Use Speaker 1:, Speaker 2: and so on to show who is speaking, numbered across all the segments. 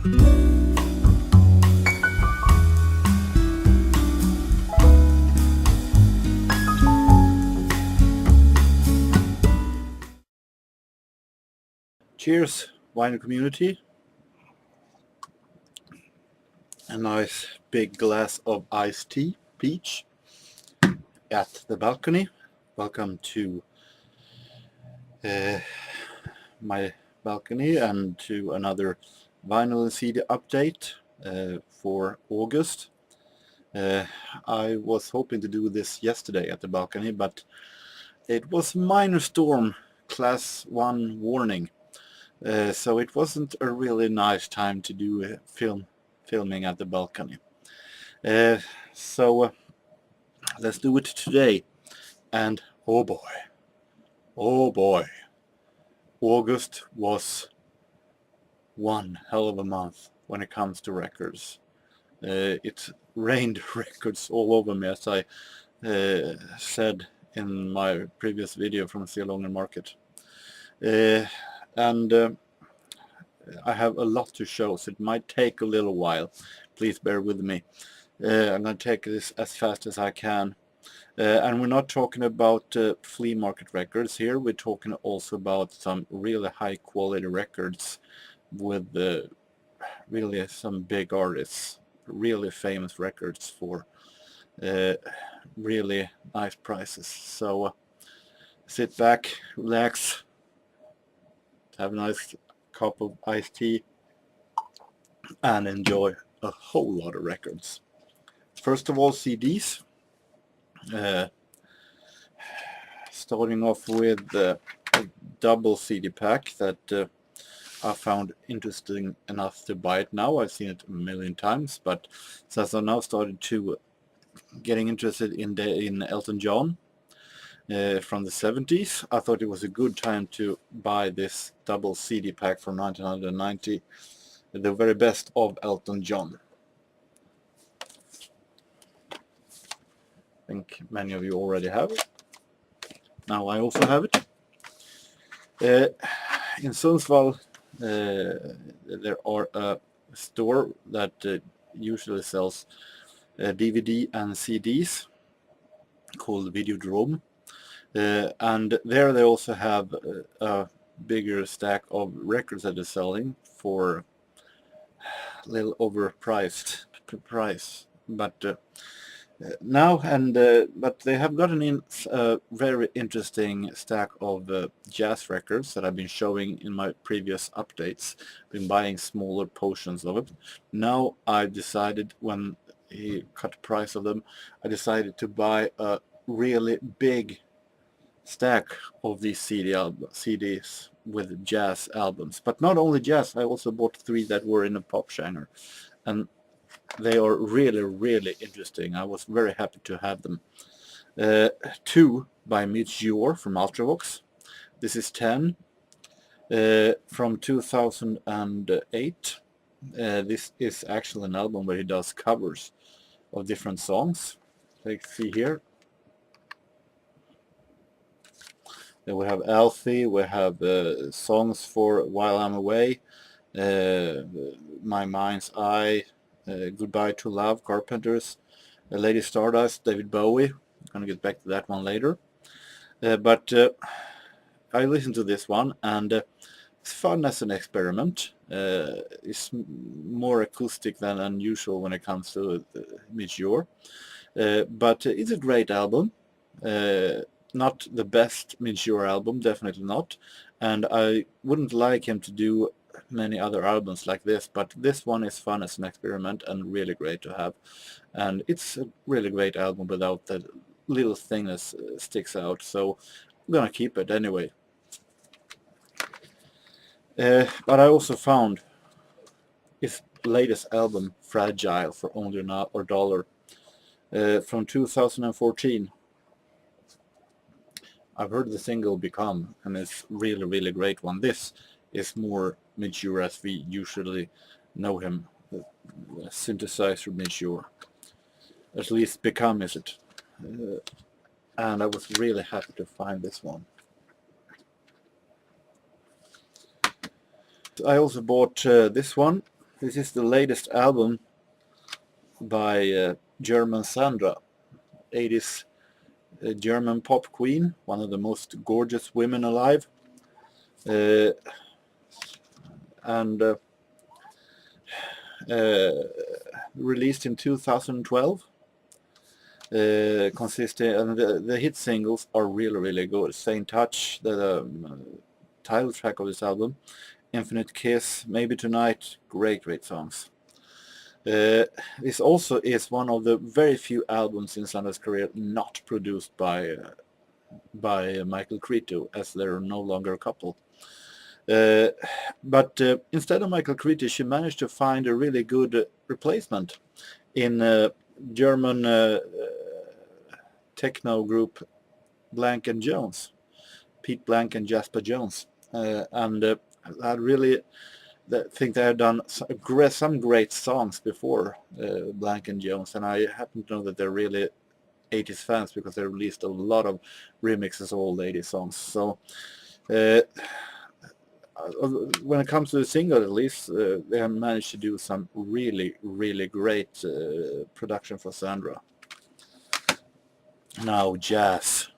Speaker 1: Cheers, wine community. A nice big glass of iced tea, peach, at the balcony. Welcome to my balcony and to another vinyl and CD update for August. I was hoping to do this yesterday at the balcony, but it was minor storm, class 1 warning. So it wasn't a really nice time to do filming at the balcony. So let's do it today. And oh boy, August was one hell of a month when it comes to records. It rained records all over me, as I said in my previous video from Theologian Market. And I have a lot to show, so it might take a little while. Please bear with me. I'm going to take this as fast as I can. And we're not talking about flea market records here. We're talking also about some really high quality records with really some big artists, really famous records for really nice prices. So sit back, relax, have a nice cup of iced tea and enjoy a whole lot of records. First of all, CDs. Starting off with a double CD pack that I found interesting enough to buy it now. I've seen it a million times, but since I now started to getting interested in Elton John from the 70s, I thought it was a good time to buy this double CD pack from 1990, the very best of Elton John. I think many of you already have it. Now I also have it. In Sundsvall there are a store that usually sells DVD and CDs called Videodrome. And there they also have a bigger stack of records that they're selling for a little overpriced price. But but they have gotten in a very interesting stack of jazz records that I've been showing in my previous updates. Been buying smaller portions of it. Now I decided, when he cut the price of them, I decided to buy a really big stack of these CDs with jazz albums. But not only jazz, I also bought 3 that were in a pop genre. And they are really, really interesting. I was very happy to have them. 2 by Midge Ure from Ultravox. This is 10 from 2008. This is actually an album where he does covers of different songs. Let's see here. Then we have Alfie, we have songs for While I'm Away, My Mind's Eye, Goodbye to Love, Carpenters, Lady Stardust, David Bowie. I'm going to get back to that one later. But I listened to this one, and it's fun as an experiment. It's more acoustic than unusual when it comes to Midge Ure. But it's a great album. Not the best Midge Ure album, definitely not. And I wouldn't like him to do many other albums like this, but this one is fun as an experiment and really great to have. And it's a really great album without that little thing that sticks out, so I'm gonna keep it anyway. But I also found his latest album, Fragile, for only $1 from 2014. I've heard the single Become, and it's really, really great one. This is more Midge Ure as we usually know him, the synthesizer Midge Ure. At least Become is it. And I was really happy to find this one. I also bought this one, This is the latest album by German Sandra, 80s German pop queen, one of the most gorgeous women alive, and released in 2012. Consisting, and the hit singles are really good. Stay in Touch, the title track of this album, Infinite Kiss, Maybe Tonight, great songs. This also is one of the very few albums in Sandra's career not produced by Michael Cretu, as they're no longer a couple. But instead of Michael Cretu, she managed to find a really good replacement in German techno group Blank and Jones, Pete Blank and Jasper Jones, and I really think they have done some great songs before, Blank and Jones, and I happen to know that they're really 80s fans because they released a lot of remixes of old 80s songs. So when it comes to the single, at least, they have managed to do some really great production for Sandra. Now jazz.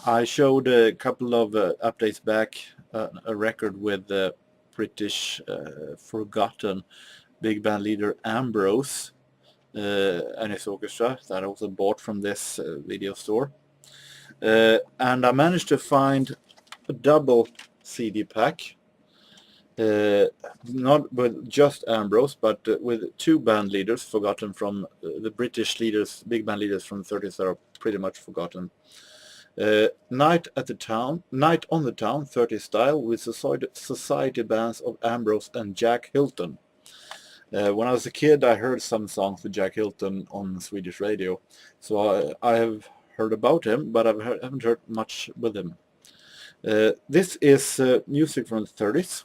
Speaker 1: I showed a couple of updates back a record with the British forgotten big band leader Ambrose and his orchestra that I also bought from this video store. And I managed to find a double CD pack, not with just Ambrose, but with two band leaders forgotten from the British leaders, big band leaders from the 30s that are pretty much forgotten. Night on the Town, 30s style, with society bands of Ambrose and Jack Hylton. When I was a kid, I heard some songs with Jack Hylton on Swedish radio, so I have heard about him, but I haven't heard much with him. This is music from the 30s.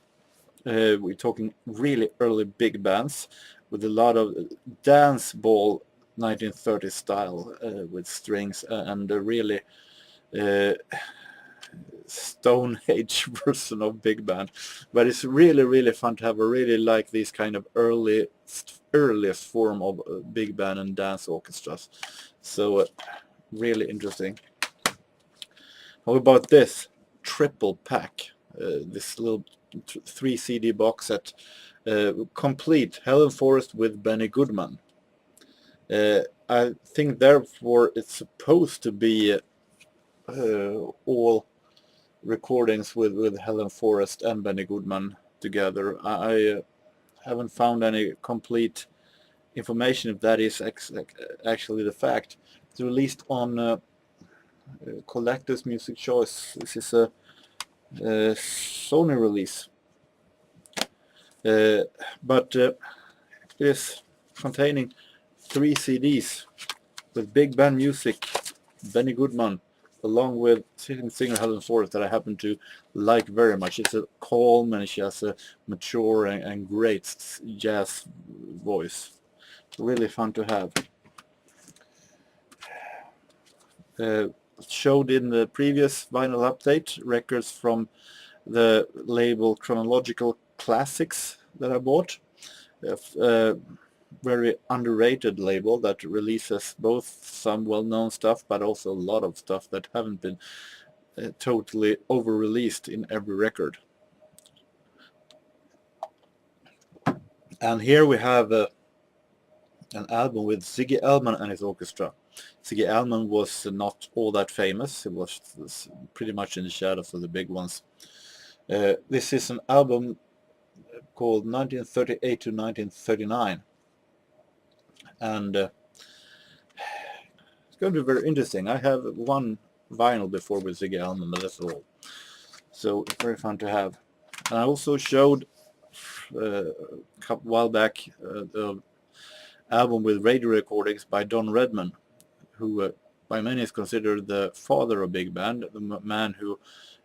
Speaker 1: We're talking really early big bands with a lot of dance ball 1930s style with strings and a really Stone Age version of big band, but it's really fun to have. I really like these kind of earliest form of big band and dance orchestras, so really interesting. How about this triple pack, this little 3 CD box set, complete Helen Forrest with Benny Goodman. I think therefore it's supposed to be all recordings with Helen Forrest and Benny Goodman together. I haven't found any complete information if that is actually the fact. It's released on Collector's Music Choice. This is a Sony release, but it is containing 3 CDs with big band music, Benny Goodman, along with singer Helen Forrest, that I happen to like very much. It's a calm and she has a mature and great jazz voice. Really fun to have. Showed in the previous vinyl update records from the label Chronological Classics that I bought. Very underrated label that releases both some well-known stuff but also a lot of stuff that haven't been totally over-released in every record. And here we have an album with Ziggy Elman and his orchestra. Ziggy Elman was not all that famous. He was pretty much in the shadows of the big ones. This is an album called 1938 to 1939. And it's going to be very interesting. I have one vinyl before with Ziggy Elman, but that's all. So it's very fun to have. And I also showed a while back the album with radio recordings by Don Redman, who by many is considered the father of big band, the man who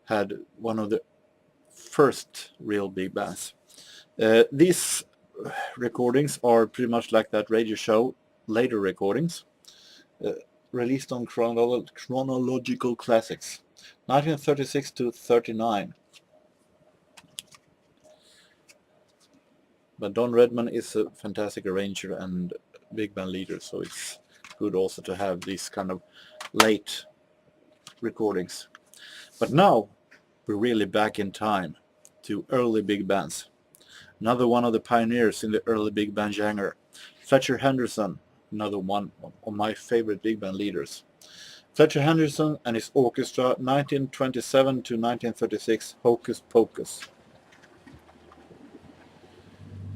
Speaker 1: had one of the first real big bands. These recordings are pretty much like that radio show, later recordings, released on Chronological Classics, 1936 to 39. But Don Redman is a fantastic arranger and big band leader, so it's good also to have these kind of late recordings. But now we're really back in time to early big bands. Another one of the pioneers in the early big band genre, Fletcher Henderson, another one of my favorite big band leaders. Fletcher Henderson and his orchestra, 1927 to 1936, Hocus Pocus.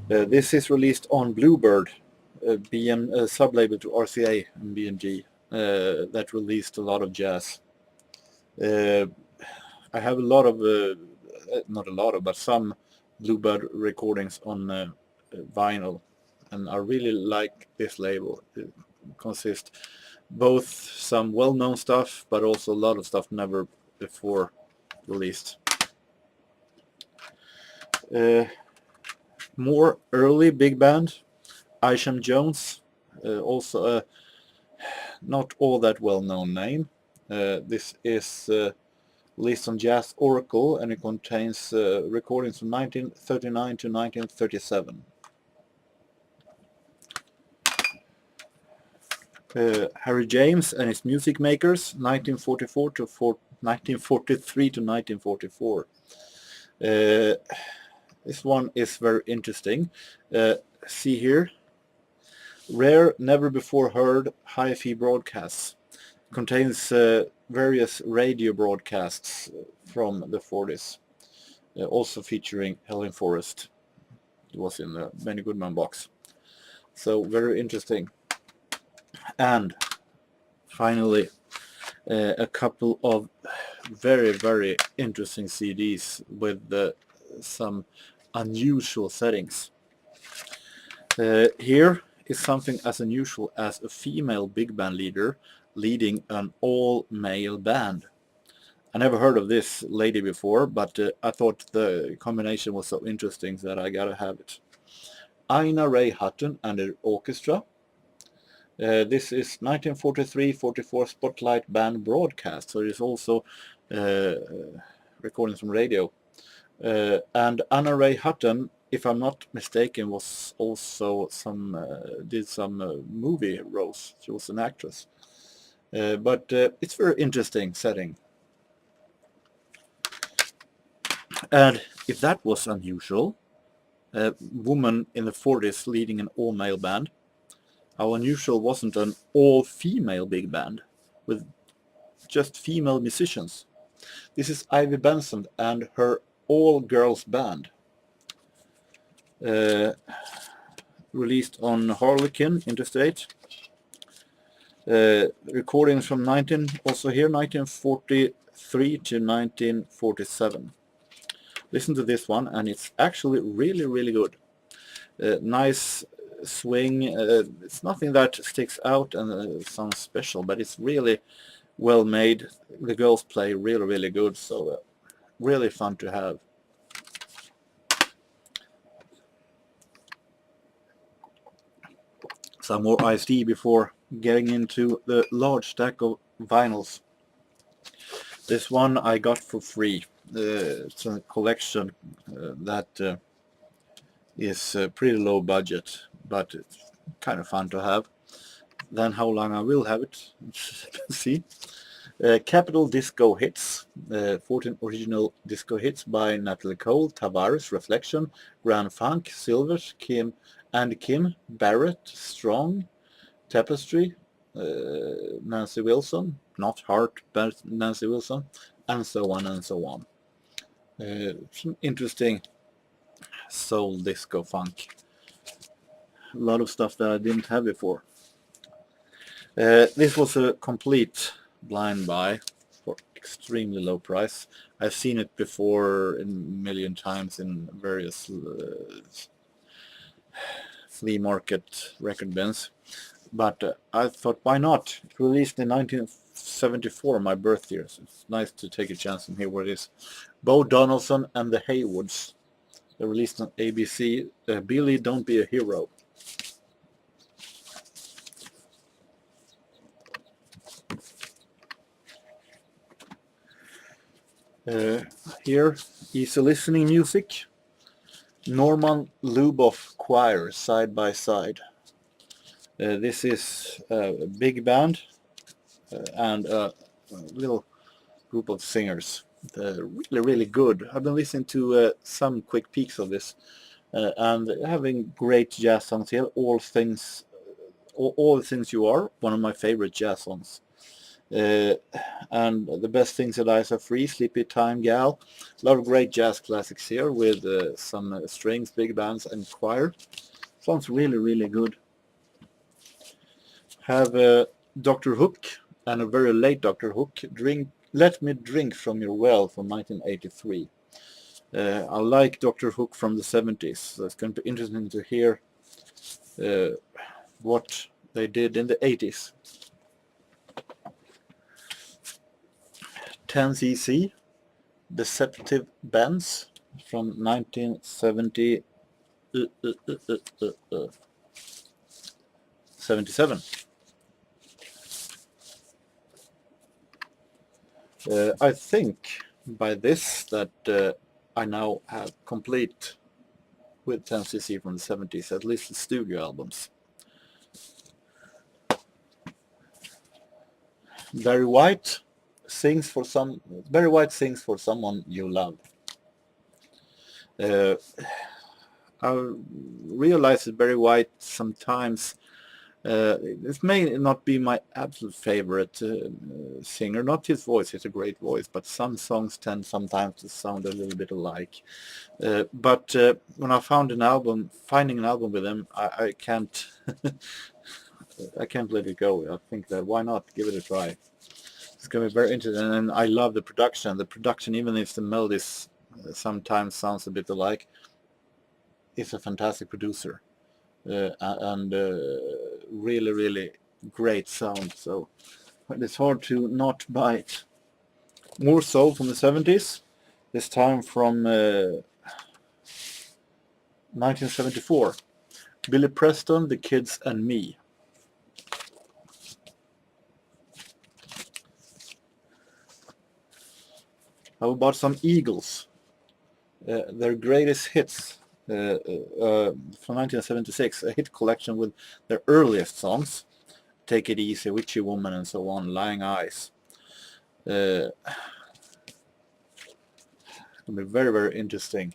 Speaker 1: This is released on Bluebird, sub-label to RCA and BMG, that released a lot of jazz. I have a lot of, not a lot of, but some Bluebird recordings on vinyl, and I really like this label. It consists both some well-known stuff, but also a lot of stuff never before released. More early big band, Isham Jones, also a not all that well-known name. This is released on Jazz Oracle, and it contains recordings from 1939 to 1937. Harry James and his Music Makers, 1944 to 1943 to 1944. This one is very interesting. See here, rare, never before heard hi-fi broadcasts. Contains various radio broadcasts from the 40s, also featuring Helen Forrest. It was in the Benny Goodman box. So very interesting. And finally, a couple of very, very interesting CDs with some unusual settings. Here is something as unusual as a female big band leader leading an all-male band. I never heard of this lady before, but I thought the combination was so interesting that I gotta have it. Ina Ray Hutton and her orchestra. This is 1943-44 Spotlight Band broadcast, so it's also recordings from radio. And Anna Ray Hutton, if I'm not mistaken, was also did some movie roles. She was an actress. But it's very interesting setting. And if that was unusual, a woman in the 40s leading an all-male band, how unusual wasn't an all-female big band with just female musicians? This is Ivy Benson and her all-girls band, released on Harlequin Interstate. Recordings from 1943 to 1947. Listen to this one, and it's actually really, really good. Nice swing. It's nothing that sticks out and sounds special, but it's really well made. The girls play really, really good, so really fun to have. Some more ISD before getting into the large stack of vinyls. This one I got for free. It's a collection that is pretty low budget, but it's kind of fun to have. Then how long I will have it, see. Capital Disco Hits, 14 original disco hits by Natalie Cole, Tavares, Reflection, Grand Funk, Silvers, Kim, Barrett, Strong, Tapestry, Nancy Wilson, not Hart, but Nancy Wilson, and so on and so on. Some interesting soul disco funk. A lot of stuff that I didn't have before. This was a complete blind buy for extremely low price. I've seen it before a million times in various flea market record bins, but I thought, why not? It released in 1974, my birth year, so it's nice to take a chance and hear what it is. Bo Donaldson and the Haywoods. They released on ABC. Billy, Don't Be a Hero. Here, easy listening music. Norman Luboff Choir, Side by Side. This is a big band and a little group of singers. They're really, really good. I've been listening to some quick peeks of this and having great jazz songs here. All the Things You Are, one of my favorite jazz songs. And The Best Things That Eyes Are Free, Sleepy Time Gal. A lot of great jazz classics here with some strings, big bands and choir. Sounds really, really good. Have Dr. Hook and a very late Dr. Hook, Let Me Drink From Your Well from 1983. I like Dr. Hook from the 70s, so it's going to be interesting to hear what they did in the 80s. 10cc, Deceptive Bands from 1977. I think by this that I now have complete with 10cc from the 70s, at least the studio albums. Barry White sings for Someone You Love. I realize that Barry White sometimes this may not be my absolute favorite singer. Not his voice, he's a great voice, but some songs tend sometimes to sound a little bit alike. But when I finding an album with him, I can't I can't let it go. I think that why not give it a try. It's going to be very interesting, and I love the production. The production, even if the melodies sometimes sounds a bit alike, is a fantastic producer. And really, really great sound. So it's hard to not buy it. More soul from the 70s, this time from 1974. Billy Preston, The Kids and Me. How about some Eagles? Their greatest hits. From 1976, a hit collection with their earliest songs, Take It Easy, Witchy Woman and so on, Lying Eyes. It'll be very, very interesting.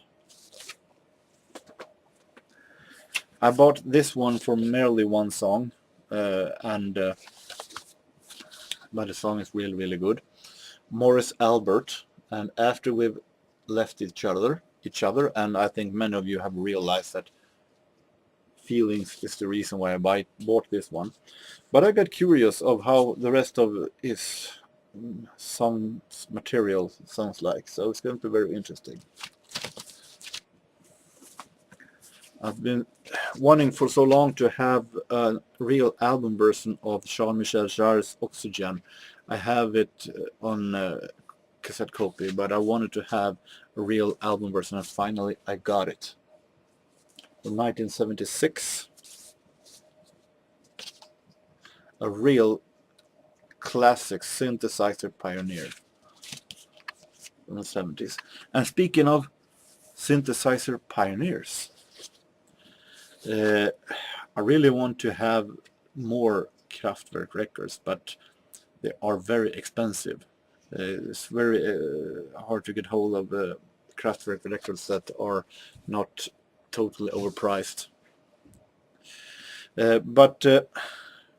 Speaker 1: I bought this one for merely one song, but the song is really, really good. Morris Albert, and After We've Left Each Other, and I think many of you have realized that feelings is the reason why I bought this one. But I got curious of how the rest of his song material sounds like, so it's going to be very interesting. I've been wanting for so long to have a real album version of Jean-Michel Jarre's Oxygene. I have it on cassette copy, but I wanted to have a real album version, and finally I got it. From 1976, a real classic synthesizer pioneer from the 70s. And speaking of synthesizer pioneers, I really want to have more Kraftwerk records, but they are very expensive. It's very hard to get hold of Kraftwerk records that are not totally overpriced. But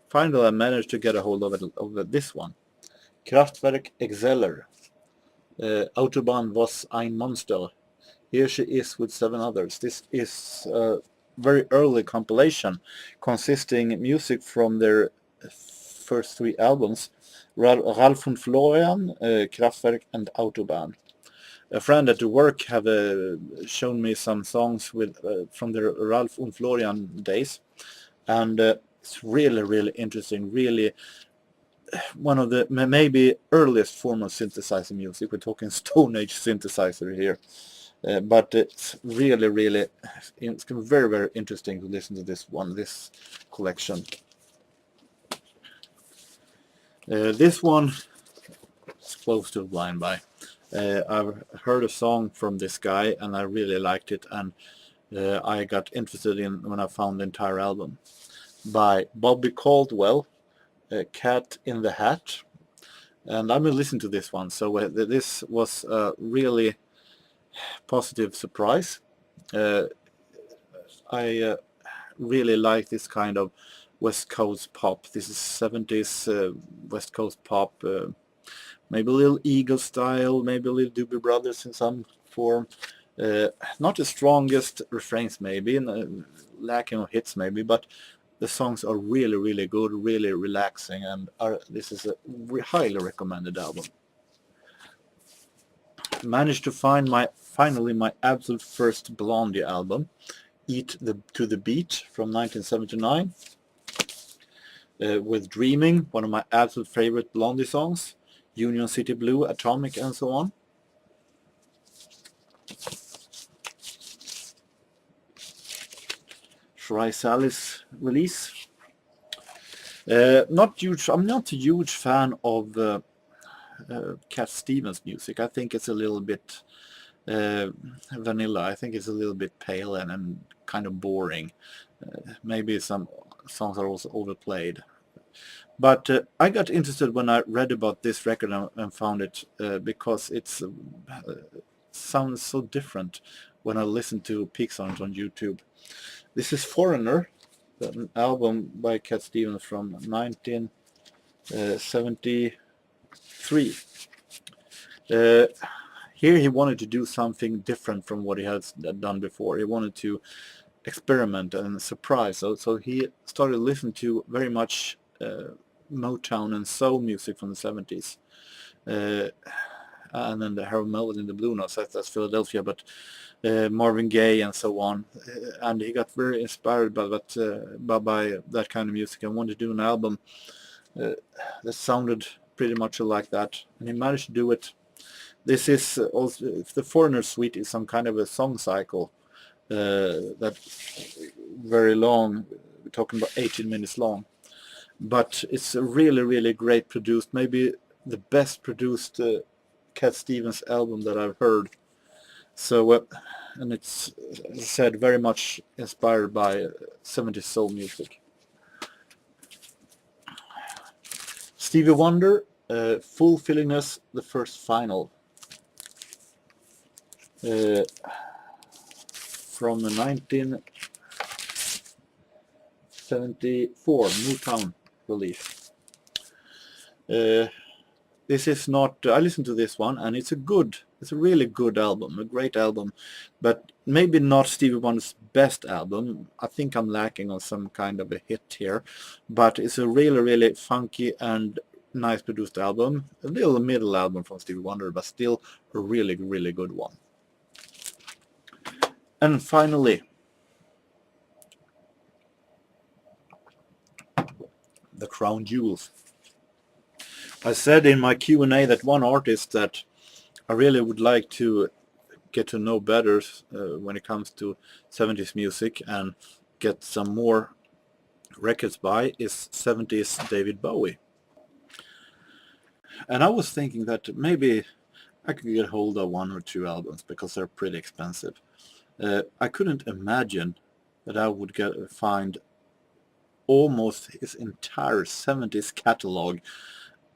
Speaker 1: finally I managed to get a hold of this one. Kraftwerk Exceller. Autobahn was ein Monster. Here She Is with 7 others. This is a very early compilation consisting music from their first 3 albums, Ralph und Florian, Kraftwerk and Autobahn. A friend at the work have shown me some songs with from their Ralph und Florian days, and it's really, really interesting. Really, one of the maybe earliest form of synthesizer music. We're talking Stone Age synthesizer here, but it's really, really, it's very, very interesting to listen to this collection. This one is close to a blind buy. I've heard a song from this guy and I really liked it, and I got interested in when I found the entire album. By Bobby Caldwell, Cat in the Hat. And I've been listening to this one, so this was a really positive surprise. I really like this kind of West Coast pop. This is 70s West Coast pop, maybe a little Eagle style, maybe a little Doobie Brothers in some form. Not the strongest refrains maybe, and lacking of hits maybe, but the songs are really, really good, really relaxing, and this is a highly recommended album. Managed to find finally my absolute first Blondie album, to the Beat from 1979, with Dreaming, one of my absolute favorite Blondie songs, Union City Blue, Atomic, and so on. Try Sally's release. I'm not a huge fan of Cat Stevens music. I think it's a little bit vanilla. I think it's a little bit pale and kind of boring. Maybe some songs are also overplayed. But I got interested when I read about this record and found it because it sounds so different when I listened to peaks on it on YouTube. This is Foreigner, an album by Cat Stevens from 1973. Here he wanted to do something different from what he had done before. He wanted to experiment and surprise. So he started listening to very much Motown and soul music from the 70s. And then the Harold Melvin in the Blue Notes, that's Philadelphia, but Marvin Gaye and so on. And he got very inspired by that kind of music and wanted to do an album that sounded pretty much like that. And he managed to do it. This is also, the Foreigner Suite is some kind of a song cycle that's very long. We're talking about 18 minutes long. But it's a really, really great produced, maybe the best produced Cat Stevens album that I've heard. So, and it's, as I said, very much inspired by 70s soul music. Stevie Wonder, Fulfillingness, the First Final. From the 1974 Motown release. This is not, I listened to this one and it's a really good album, a great album, but maybe not Stevie Wonder's best album. I think I'm lacking on some kind of a hit here, but it's a really, really funky and nice produced album, a little middle album from Stevie Wonder, but still a really, really good one. And finally, the crown jewels. I said in my Q&A that one artist that I really would like to get to know better when it comes to 70s music and get some more records by is 70s David Bowie. And I was thinking that maybe I could get hold of one or two albums because they're pretty expensive. I couldn't imagine that I would find almost his entire 70s catalog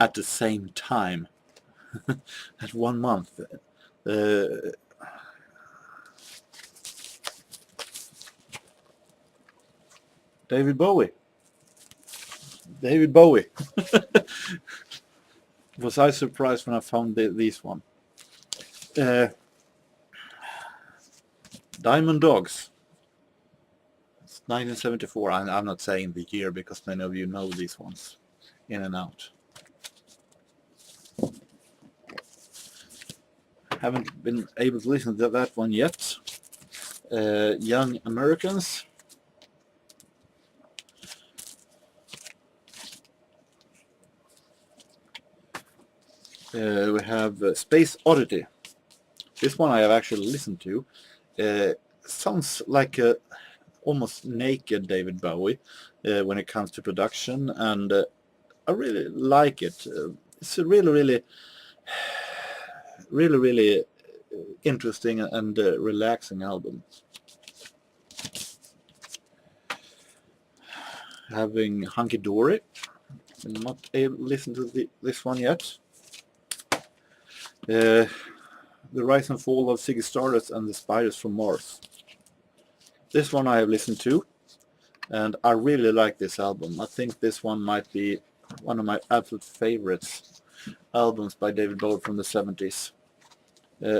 Speaker 1: at the same time at 1 month. David Bowie. Was I surprised when I found this one? Diamond Dogs. It's 1974. I'm not saying the year because many of you know these ones in and out. Haven't been able to listen to that one yet. Young Americans. We have Space Oddity. This one I have actually listened to. Sounds like a almost naked David Bowie when it comes to production, and I really like it. It's a really interesting and relaxing album. having Hunky Dory. I'm not able to listen to this one yet. The Rise and Fall of Ziggy Stardust and the Spiders from Mars. This one I have listened to, and I really like this album. I think this one might be one of my absolute favorites albums by David Bowie from the 70s.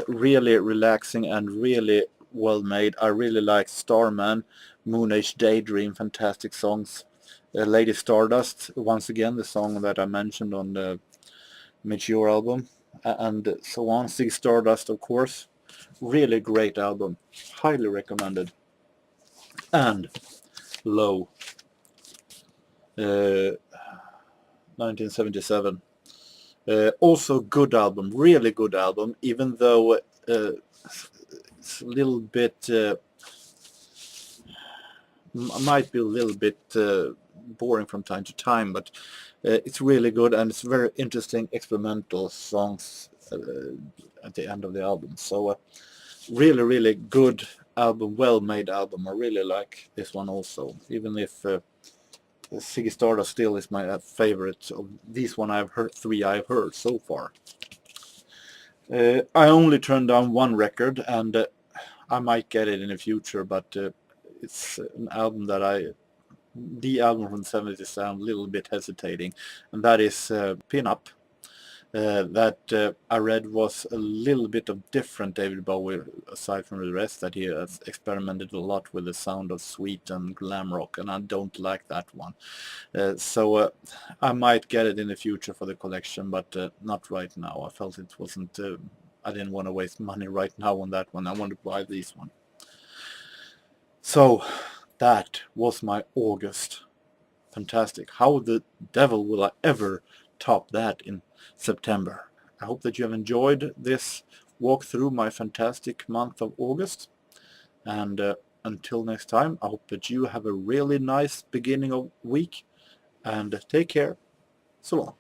Speaker 1: Really relaxing and really well made. I really like Starman, Moonage, Daydream, fantastic songs. Lady Stardust, once again the song that I mentioned on the Midge Ure album, and so on. Ziggy Stardust, of course. Really great album. Highly recommended. And Low, 1977. Also good album, really good album, even though it's a little bit, might be a little bit boring from time to time, but it's really good, and it's very interesting experimental songs at the end of the album. So really, really good album, well-made album. I really like this one also, even if Ziggy Stardust still is my favorite of these one I've heard, three I've heard so far. I only turned down one record, and I might get it in the future, but it's an album that the album from the 70s I'm a little bit hesitating, and that is Pin Up. That I read was a little bit of different David Bowie, aside from the rest, that he has experimented a lot with the sound of sweet and glam rock, and I don't like that one. So I might get it in the future for the collection, but not right now. I felt it wasn't, I didn't want to waste money right now on that one. I wanted to buy this one. So that was my August. Fantastic. How the devil will I ever top that in September? I hope that you have enjoyed this walk through my fantastic month of August. And until next time, I hope that you have a really nice beginning of week. And take care. So long.